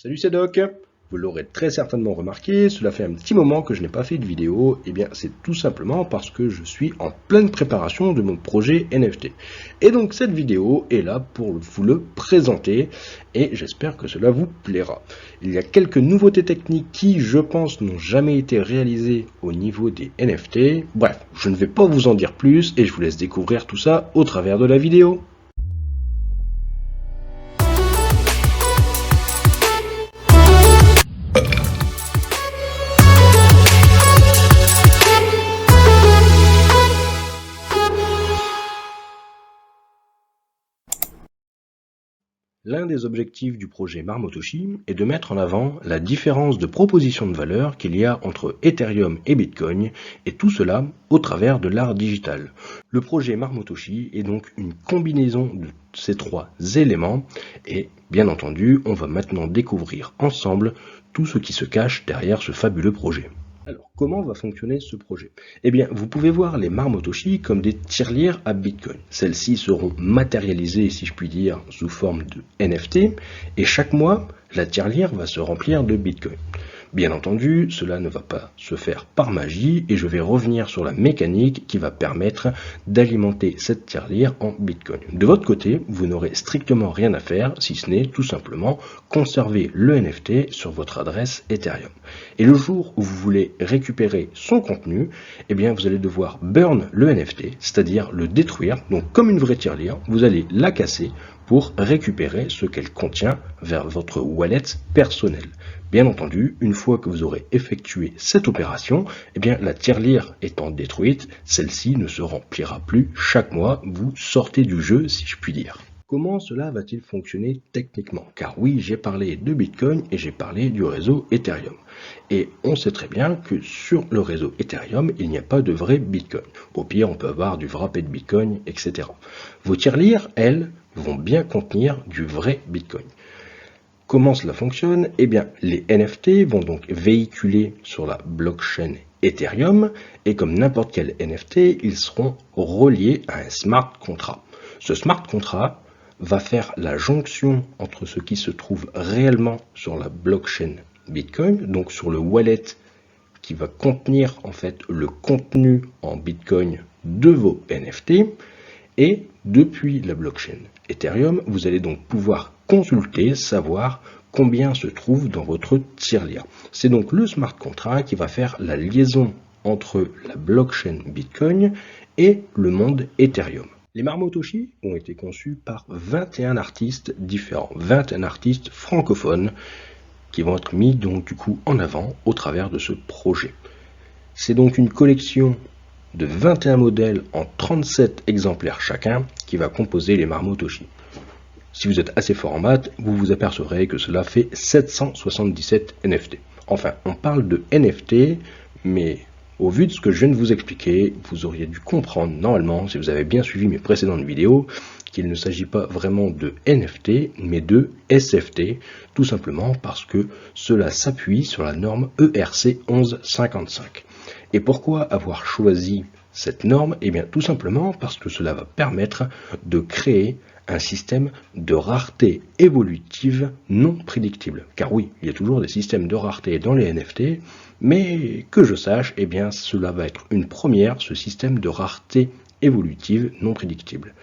Salut, c'est Doc. Vous l'aurez très certainement remarqué, cela fait un petit moment que je n'ai pas fait de vidéo. Eh bien, c'est tout simplement parce que je suis en pleine préparation de mon projet NFT. Et donc, cette vidéo est là pour vous le présenter et j'espère que cela vous plaira. Il y a quelques nouveautés techniques qui, je pense, n'ont jamais été réalisées au niveau des NFT. Bref, je ne vais pas vous en dire plus et je vous laisse découvrir tout ça au travers de la vidéo. L'un des objectifs du projet Marmotoshi est de mettre en avant la différence de proposition de valeur qu'il y a entre Ethereum et Bitcoin, et tout cela au travers de l'art digital. Le projet Marmotoshi est donc une combinaison de ces trois éléments, et bien entendu, on va maintenant découvrir ensemble tout ce qui se cache derrière ce fabuleux projet. Alors, comment va fonctionner ce projet? Eh bien, vous pouvez voir les Marmotoshi comme des tirelires à Bitcoin. Celles-ci seront matérialisées, si je puis dire, sous forme de NFT, et chaque mois, la tirelire va se remplir de Bitcoin. Bien entendu, cela ne va pas se faire par magie, et je vais revenir sur la mécanique qui va permettre d'alimenter cette tirelire en Bitcoin. De votre côté, vous n'aurez strictement rien à faire, si ce n'est tout simplement conserver le NFT sur votre adresse Ethereum. Et le jour où vous voulez récupérer son contenu, eh bien vous allez devoir burn le NFT, c'est-à-dire le détruire. Donc comme une vraie tirelire, vous allez la casser pour récupérer ce qu'elle contient vers votre wallet personnel. Bien entendu, une fois que vous aurez effectué cette opération, eh bien la tirelire étant détruite, celle-ci ne se remplira plus chaque mois, vous sortez du jeu si je puis dire. Comment cela va-t-il fonctionner techniquement? Car oui, j'ai parlé de Bitcoin et j'ai parlé du réseau Ethereum. Et on sait très bien que sur le réseau Ethereum, il n'y a pas de vrai Bitcoin. Au pire, on peut avoir du wrappé de Bitcoin, etc. Vos tirelires, elles, vont bien contenir du vrai Bitcoin. Comment cela fonctionne? Eh bien, les NFT vont donc véhiculer sur la blockchain Ethereum et comme n'importe quel NFT, ils seront reliés à un smart contract. Ce smart contract va faire la jonction entre ce qui se trouve réellement sur la blockchain Bitcoin, donc sur le wallet qui va contenir en fait le contenu en Bitcoin de vos NFT, et depuis la blockchain Ethereum, vous allez donc pouvoir consulter, savoir combien se trouve dans votre tirelire. C'est donc le smart contract qui va faire la liaison entre la blockchain Bitcoin et le monde Ethereum. Les Marmotoshi ont été conçus par 21 artistes différents, 21 artistes francophones qui vont être mis donc du coup en avant au travers de ce projet. C'est donc une collection de 21 modèles en 37 exemplaires chacun qui va composer les Marmotoshi. Si vous êtes assez fort en maths, vous vous apercevrez que cela fait 777 NFT. Enfin, on parle de NFT, mais au vu de ce que je viens de vous expliquer, vous auriez dû comprendre normalement, si vous avez bien suivi mes précédentes vidéos, qu'il ne s'agit pas vraiment de NFT, mais de SFT, tout simplement parce que cela s'appuie sur la norme ERC 1155. Et pourquoi avoir choisi cette norme? Eh bien, tout simplement parce que cela va permettre de créer un système de rareté évolutive non prédictible. Car oui, il y a toujours des systèmes de rareté dans les NFT, mais que je sache, eh bien, cela va être une première, ce système de rareté évolutive non prédictible.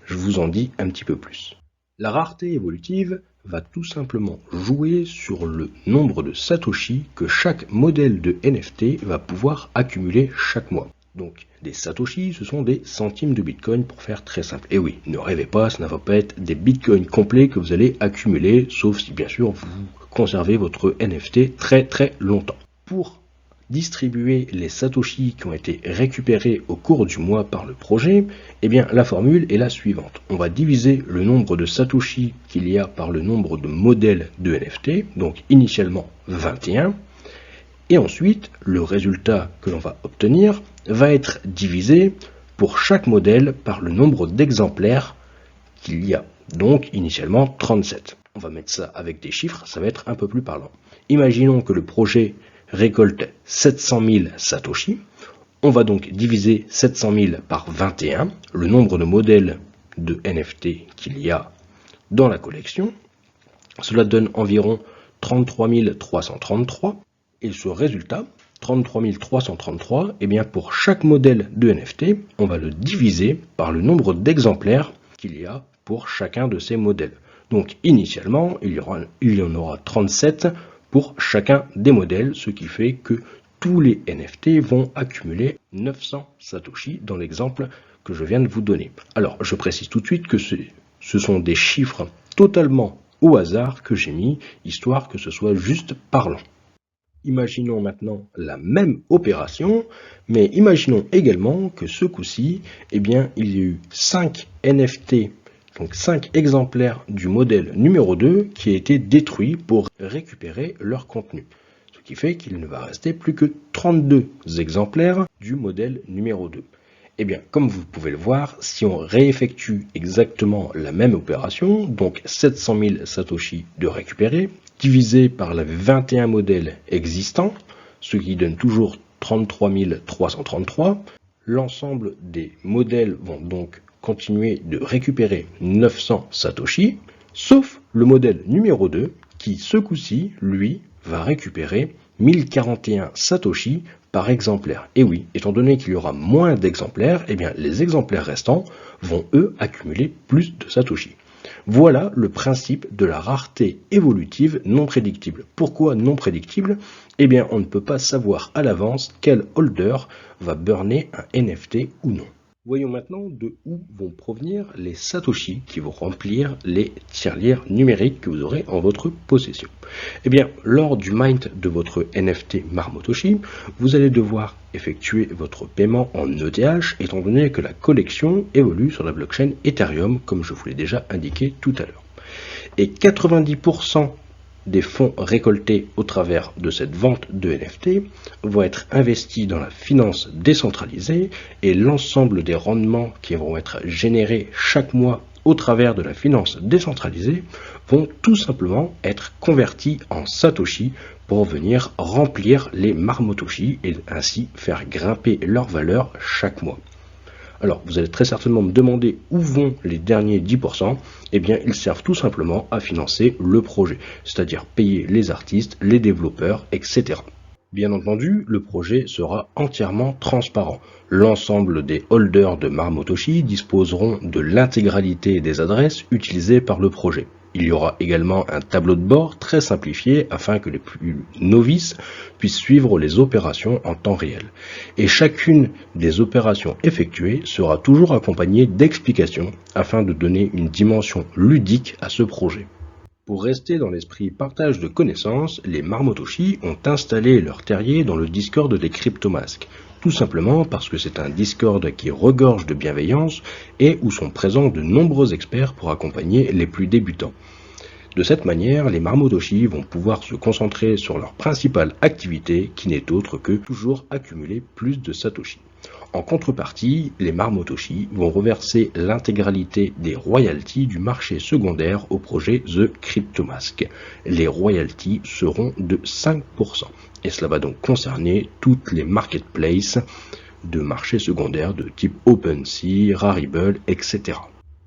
Je vous en dis un petit peu plus. La rareté évolutive va tout simplement jouer sur le nombre de Satoshi que chaque modèle de NFT va pouvoir accumuler chaque mois. Donc, des Satoshi, ce sont des centimes de Bitcoin pour faire très simple. Et oui, ne rêvez pas, ça ne va pas être des Bitcoins complets que vous allez accumuler, sauf si bien sûr vous conservez votre NFT très très longtemps. Pour distribuer les Satoshi qui ont été récupérés au cours du mois par le projet, eh bien la formule est la suivante. On va diviser le nombre de Satoshi qu'il y a par le nombre de modèles de NFT, donc initialement 21, et ensuite le résultat que l'on va obtenir va être divisé pour chaque modèle par le nombre d'exemplaires qu'il y a, donc initialement 37. On va mettre ça avec des chiffres, ça va être un peu plus parlant. Imaginons que le projet récolte 700 000 Satoshi. On va donc diviser 700 000 par 21, le nombre de modèles de NFT qu'il y a dans la collection. Cela donne environ 33 333. Et ce résultat, 33 333, eh bien pour chaque modèle de NFT, on va le diviser par le nombre d'exemplaires qu'il y a pour chacun de ces modèles. Donc initialement, il y en aura 37 pour chacun des modèles, ce qui fait que tous les NFT vont accumuler 900 Satoshi dans l'exemple que je viens de vous donner. Alors, je précise tout de suite que ce sont des chiffres totalement au hasard que j'ai mis, histoire que ce soit juste parlant. Imaginons maintenant la même opération, mais imaginons également que ce coup-ci, eh bien, il y a eu 5 NFT, donc 5 exemplaires du modèle numéro 2 qui a été détruit pour récupérer leur contenu. Ce qui fait qu'il ne va rester plus que 32 exemplaires du modèle numéro 2. Eh bien, comme vous pouvez le voir, si on réeffectue exactement la même opération, donc 700 000 Satoshi de récupérer, divisé par les 21 modèles existants, ce qui donne toujours 33 333, l'ensemble des modèles vont donc continuer de récupérer 900 Satoshi, sauf le modèle numéro 2, qui ce coup-ci, lui, va récupérer 1041 Satoshi par exemplaire. Et oui, étant donné qu'il y aura moins d'exemplaires, eh bien les exemplaires restants vont eux accumuler plus de Satoshi. Voilà le principe de la rareté évolutive non prédictible. Pourquoi non prédictible? Eh bien on ne peut pas savoir à l'avance quel holder va burner un NFT ou non. Voyons maintenant de où vont provenir les Satoshi qui vont remplir les tirelires numériques que vous aurez en votre possession. Eh bien, lors du mint de votre NFT Marmotoshi, vous allez devoir effectuer votre paiement en ETH étant donné que la collection évolue sur la blockchain Ethereum comme je vous l'ai déjà indiqué tout à l'heure. Et 90% des fonds récoltés au travers de cette vente de NFT vont être investis dans la finance décentralisée et l'ensemble des rendements qui vont être générés chaque mois au travers de la finance décentralisée vont tout simplement être convertis en Satoshi pour venir remplir les Marmotoshi et ainsi faire grimper leur valeur chaque mois. Alors, vous allez très certainement me demander où vont les derniers 10%. Eh bien, ils servent tout simplement à financer le projet, c'est-à-dire payer les artistes, les développeurs, etc. Bien entendu, le projet sera entièrement transparent. L'ensemble des holders de Marmotoshi disposeront de l'intégralité des adresses utilisées par le projet. Il y aura également un tableau de bord très simplifié afin que les plus novices puissent suivre les opérations en temps réel. Et chacune des opérations effectuées sera toujours accompagnée d'explications afin de donner une dimension ludique à ce projet. Pour rester dans l'esprit partage de connaissances, les Marmotoshi ont installé leur terrier dans le Discord des Cryptomasks. Tout simplement parce que c'est un Discord qui regorge de bienveillance et où sont présents de nombreux experts pour accompagner les plus débutants. De cette manière, les Marmotoshi vont pouvoir se concentrer sur leur principale activité qui n'est autre que toujours accumuler plus de Satoshi. En contrepartie, les Marmotoshi vont reverser l'intégralité des royalties du marché secondaire au projet The Cryptomask. Les royalties seront de 5%. Et cela va donc concerner toutes les marketplaces de marché secondaire de type OpenSea, Rarible, etc.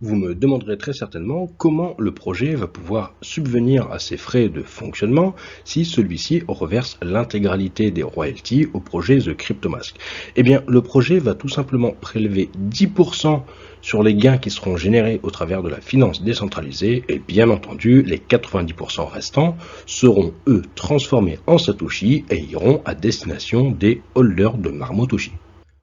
Vous me demanderez très certainement comment le projet va pouvoir subvenir à ses frais de fonctionnement si celui-ci reverse l'intégralité des royalties au projet The Cryptomask. Eh bien, le projet va tout simplement prélever 10% sur les gains qui seront générés au travers de la finance décentralisée et bien entendu, les 90% restants seront eux transformés en Satoshi et iront à destination des holders de Marmotoshi.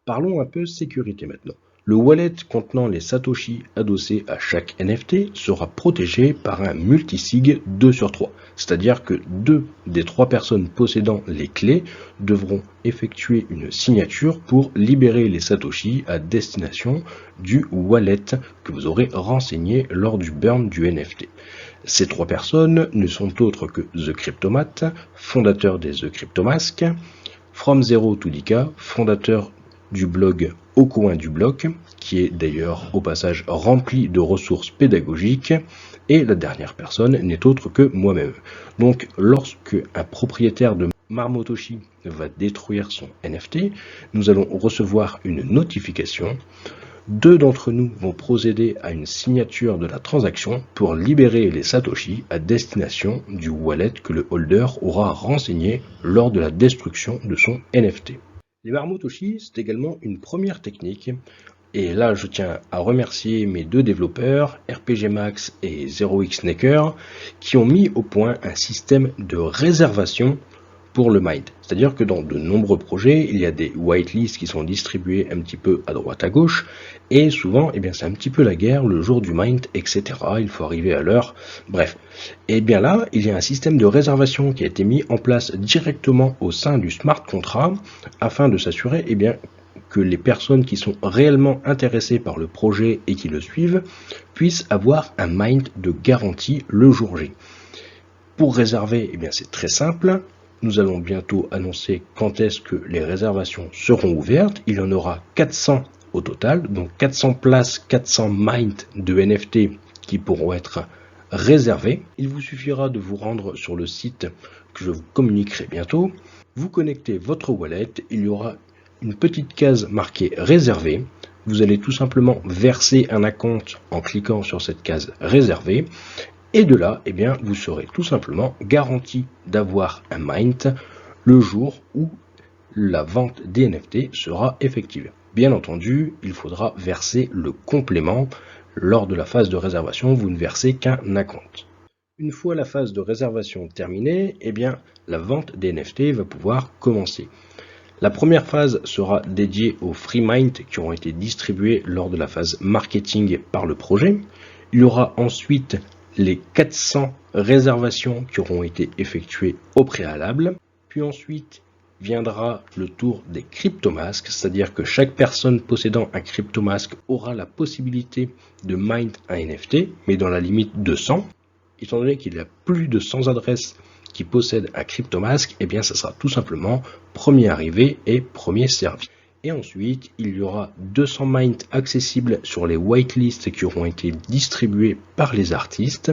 Parlons un peu sécurité maintenant. Le wallet contenant les Satoshi adossés à chaque NFT sera protégé par un multisig 2/3, c'est-à-dire que 2 des 3 personnes possédant les clés devront effectuer une signature pour libérer les Satoshi à destination du wallet que vous aurez renseigné lors du burn du NFT. Ces 3 personnes ne sont autres que The Cryptomat, fondateur des The Cryptomask, From Zero to Dika, fondateur du blog Au coin du bloc, qui est d'ailleurs au passage rempli de ressources pédagogiques, et la dernière personne n'est autre que moi-même. Donc lorsque un propriétaire de Marmotoshi va détruire son NFT, nous allons recevoir une notification 2 d'entre nous vont procéder à une signature de la transaction pour libérer les Satoshi à destination du wallet que le holder aura renseigné lors de la destruction de son NFT. Les Marmotoshi, c'est également une première technique. Et là, je tiens à remercier mes 2 développeurs, RPG Max et ZeroXsnaker, qui ont mis au point un système de réservation pour le mint. C'est-à-dire que dans de nombreux projets, il y a des whitelists qui sont distribués un petit peu à droite à gauche, et souvent, c'est un petit peu la guerre le jour du mint, etc. Il faut arriver à l'heure, bref. Et bien là, il y a un système de réservation qui a été mis en place directement au sein du smart contract, afin de s'assurer, que les personnes qui sont réellement intéressées par le projet et qui le suivent puissent avoir un mint de garantie le jour J. Pour réserver, c'est très simple. Nous allons bientôt annoncer quand est-ce que les réservations seront ouvertes. Il y en aura 400 au total, donc 400 places, 400 mint de NFT qui pourront être réservés. Il vous suffira de vous rendre sur le site que je vous communiquerai bientôt. Vous connectez votre wallet, il y aura une petite case marquée réservé. Vous allez tout simplement verser un acompte en cliquant sur cette case réservée. Et de là, vous serez tout simplement garanti d'avoir un mint le jour où la vente des NFT sera effective. Bien entendu, il faudra verser le complément. Lors de la phase de réservation, vous ne versez qu'un acompte. Une fois la phase de réservation terminée, la vente des NFT va pouvoir commencer. La première phase sera dédiée aux free mint qui auront été distribués lors de la phase marketing par le projet. Il y aura ensuite les 400 réservations qui auront été effectuées au préalable. Puis ensuite viendra le tour des cryptomasks, c'est-à-dire que chaque personne possédant un cryptomask aura la possibilité de mint un NFT, mais dans la limite de 100. Étant donné qu'il y a plus de 100 adresses qui possèdent un cryptomask, ça sera tout simplement premier arrivé et premier servi. Et ensuite, il y aura 200 mint accessibles sur les whitelists qui auront été distribués par les artistes.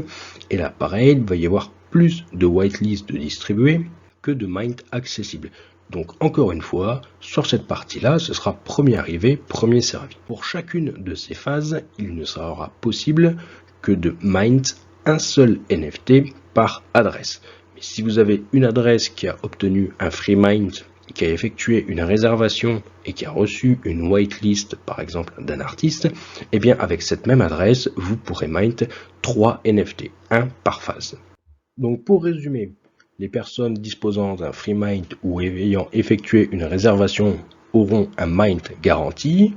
Et là, pareil, il va y avoir plus de whitelists distribués que de mint accessibles. Donc, encore une fois, sur cette partie-là, ce sera premier arrivé, premier servi. Pour chacune de ces phases, il ne sera possible que de mint un seul NFT par adresse. Mais si vous avez une adresse qui a obtenu un free mint, qui a effectué une réservation et qui a reçu une whitelist par exemple d'un artiste, avec cette même adresse, vous pourrez mint 3 NFT, un par phase. Donc pour résumer, les personnes disposant d'un free mint ou ayant effectué une réservation auront un mint garanti.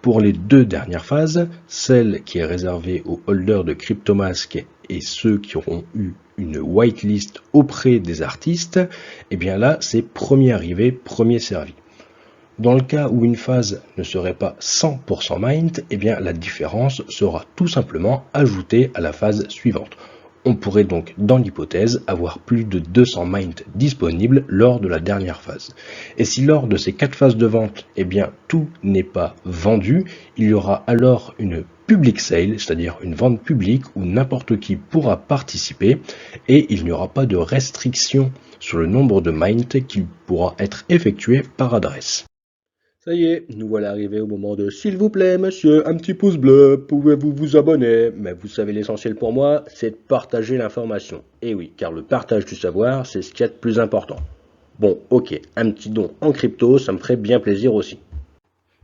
Pour les 2 dernières phases, celle qui est réservée aux holders de CryptoMask et ceux qui auront eu une whitelist auprès des artistes, là c'est premier arrivé, premier servi. Dans le cas où une phase ne serait pas 100% mint, la différence sera tout simplement ajoutée à la phase suivante. On pourrait donc, dans l'hypothèse, avoir plus de 200 mint disponibles lors de la dernière phase. Et si lors de ces 4 phases de vente, tout n'est pas vendu, il y aura alors une public sale, c'est-à-dire une vente publique où n'importe qui pourra participer et il n'y aura pas de restriction sur le nombre de mint qui pourra être effectué par adresse. Ça y est, nous voilà arrivés au moment de « S'il vous plaît, monsieur, un petit pouce bleu, pouvez-vous vous abonner ?» Mais vous savez, l'essentiel pour moi, c'est de partager l'information. Et oui, car le partage du savoir, c'est ce qu'il y a de plus important. Bon, ok, un petit don en crypto, ça me ferait bien plaisir aussi.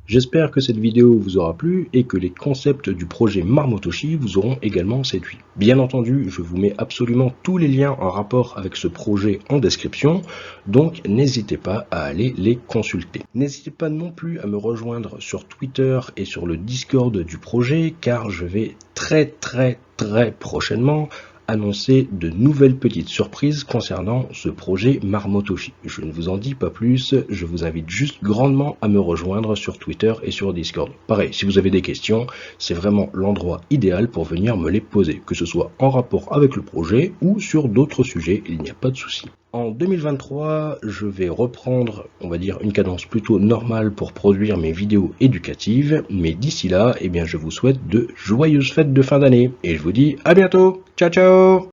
J'espère que cette vidéo vous aura plu et que les concepts du projet Marmotoshi vous auront également séduit. Bien entendu, je vous mets absolument tous les liens en rapport avec ce projet en description, donc n'hésitez pas à aller les consulter. N'hésitez pas non plus à me rejoindre sur Twitter et sur le Discord du projet, car je vais très prochainement annoncer de nouvelles petites surprises concernant ce projet Marmotoshi. Je ne vous en dis pas plus, je vous invite juste grandement à me rejoindre sur Twitter et sur Discord. Pareil, si vous avez des questions, c'est vraiment l'endroit idéal pour venir me les poser, que ce soit en rapport avec le projet ou sur d'autres sujets, il n'y a pas de souci. En 2023, je vais reprendre, on va dire, une cadence plutôt normale pour produire mes vidéos éducatives, mais d'ici là, je vous souhaite de joyeuses fêtes de fin d'année, et je vous dis à bientôt. Ciao ciao!